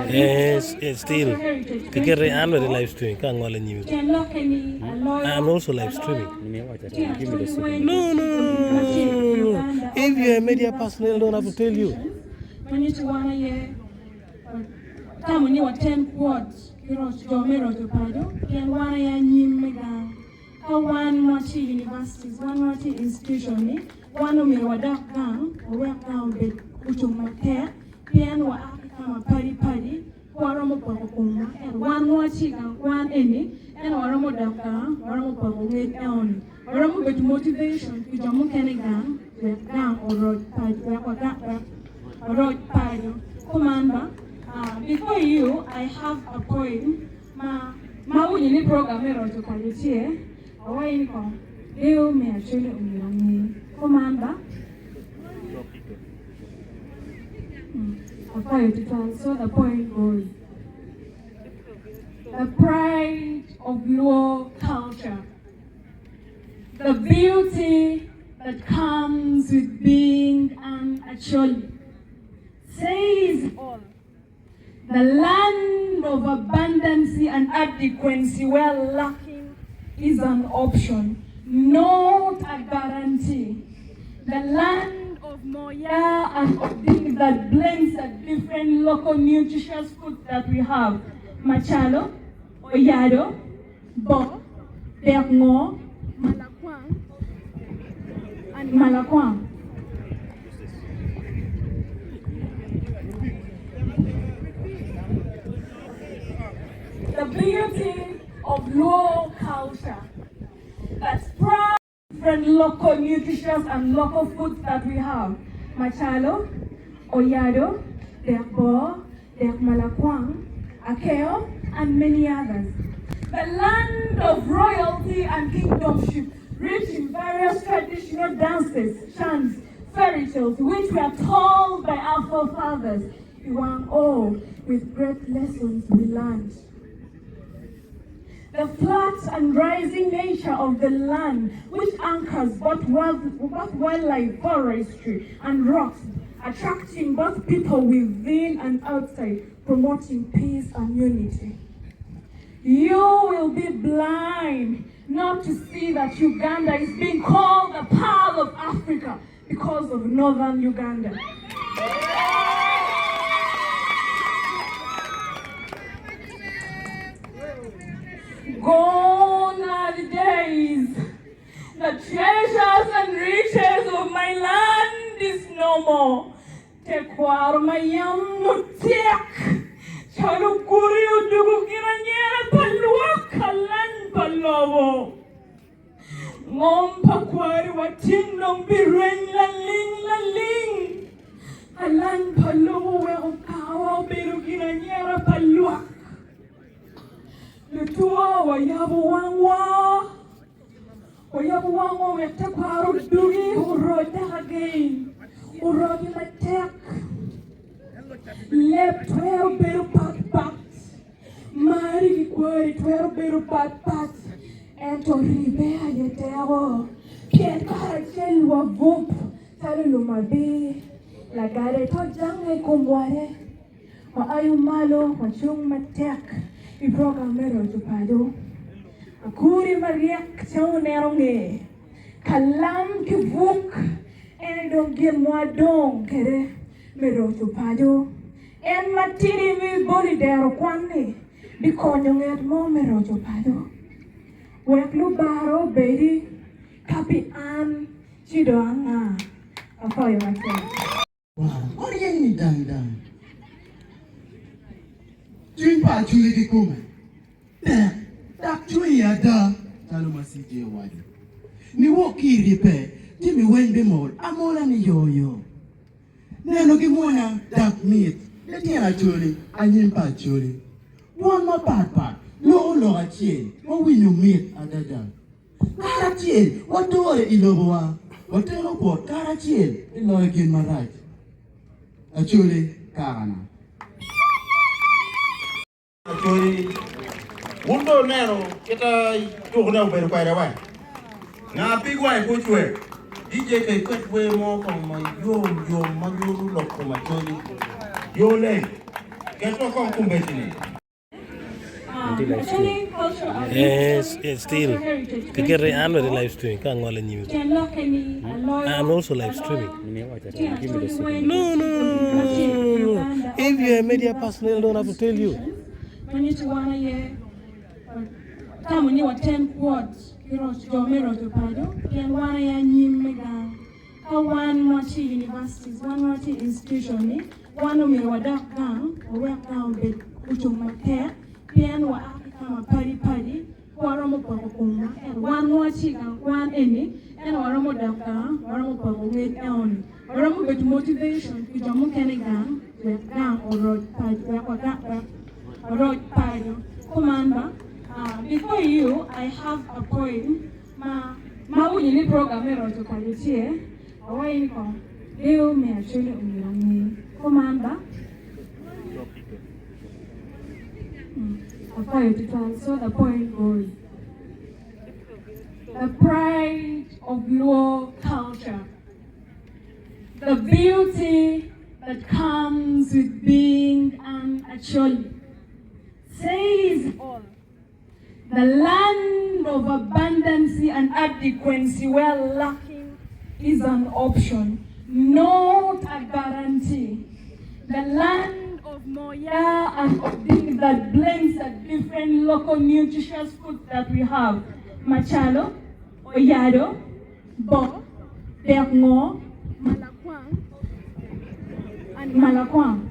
Yes, still. Kikere annual live stream. I'm also live streaming. No. If you're a media personnel, I don't have to tell you. Kama ni wa 10 quads kiro jomero to pado ken wana ya nyimega ka one mati universities one mati institution ni wano mi wadak gang wa gang be utumate ken wa kama pari waro mo pa ko ma one mati gang one eni en waro mo daka waro mo pa ko ngi on waro mo be motivation ki jamu ken gang or road padi wa ga road padi komanda. Before you, I have a poem. Uni program to quality. Away in com. Leo me actually umilani. Commander. So the poem goes. The pride of Luo culture. The beauty that comes with being an Acholi. Says all. The land of abundance and adequacy where lacking is an option, not a guarantee. The land of moya and of things that blends the different local nutritious foods that we have. Machalo, oyado, bo, bermo, malakwang, and malakwang. The beauty of Luo culture that's proud of different local nutritious and local foods that we have. Machalo, oyado, derbo, malakwang, akeo, and many others. The land of royalty and kingdomship, rich in various traditional dances, chants, fairy tales, which we are told by our forefathers. With great lessons we learned. The flat and rising nature of the land, which anchors both wildlife, forestry, and rocks, attracting both people within and outside, promoting peace and unity. You will be blind not to see that Uganda is being called the Pearl of Africa because of northern Uganda. Gone are the days. The treasures and riches of my land is no more. Tekwar mayam mutek. Chalukuri udugu kiranyera palua kalan palovo. Ngompa kwari watinong bireng laling. Alan palovo weo kawa biru kiranyera palua. Lutua wayabu wangwa wetakwaru dugi urode again. Urode matek. Lep twero beru pat. Mari kwari twero beru pat. Ento ribea yetero. Pien karachel wa vup. Talo lumabi. Lagare to jange kumbware. Wa ayumalo wachung matek. I program mero to pado. Akuri mariak chauneronge. Kalam kivuk. Endong gilmoadong kere mero to pado. En matiri mi boli dero kwane. Bikonyong et mo mero to pado. Wek lu baro baby. Kapi an chidoanga. Akoy myself. Wow, what are you dang? Jun pa chuli di kuma. Tak chui ya da. Talo masije wadi. Ni woki ripe. Jimmy wende mol. Amola ni yo. Neno kimona dak meat. Leti ya chuli. Anyin pa chuli. One more part. No a chain. What will you meet adada? Kara chain. What do I iloboa? What do you put? Kara chain. Ilo Gimara. Acholi karana. Acholi. Wundo nero kita tukuna uberu kwa irawa. Na pigwa ipochwe. DJ kai kwetwe mo kama yom maguru loko macholi. Yole. Get what come kumbetini. Actually, culture. Yes, still. To get the live stream, can't all news. I'm also live streaming. No. If you're a media personnel, I don't have to tell you. When you want to come when you attend quads, you know, Jomero to Pado, and one year Nimega, one more universities, one more institution, one of me were dark down, or work down bed, which of my hair, piano were African party, Waramo Pacoma, and one more chicken, one any, and Waramo Daka, Waramo Paco made down. Waramo with motivation, which are Mukanigan, with down or road party, Commander. Before you, I have a poem. Ma uni program to quality. Away ni ko. Leo me actually umilani. Commander. So the poem goes. The pride of your culture. The beauty that comes with being an Acholi. Says all. The land of abundance and adequacy where lacking is an option, not a guarantee. The land of moya and of things that blends the different local nutritious foods that we have. Machalo, oyado, bo, bermo, malakwang, and malakwang.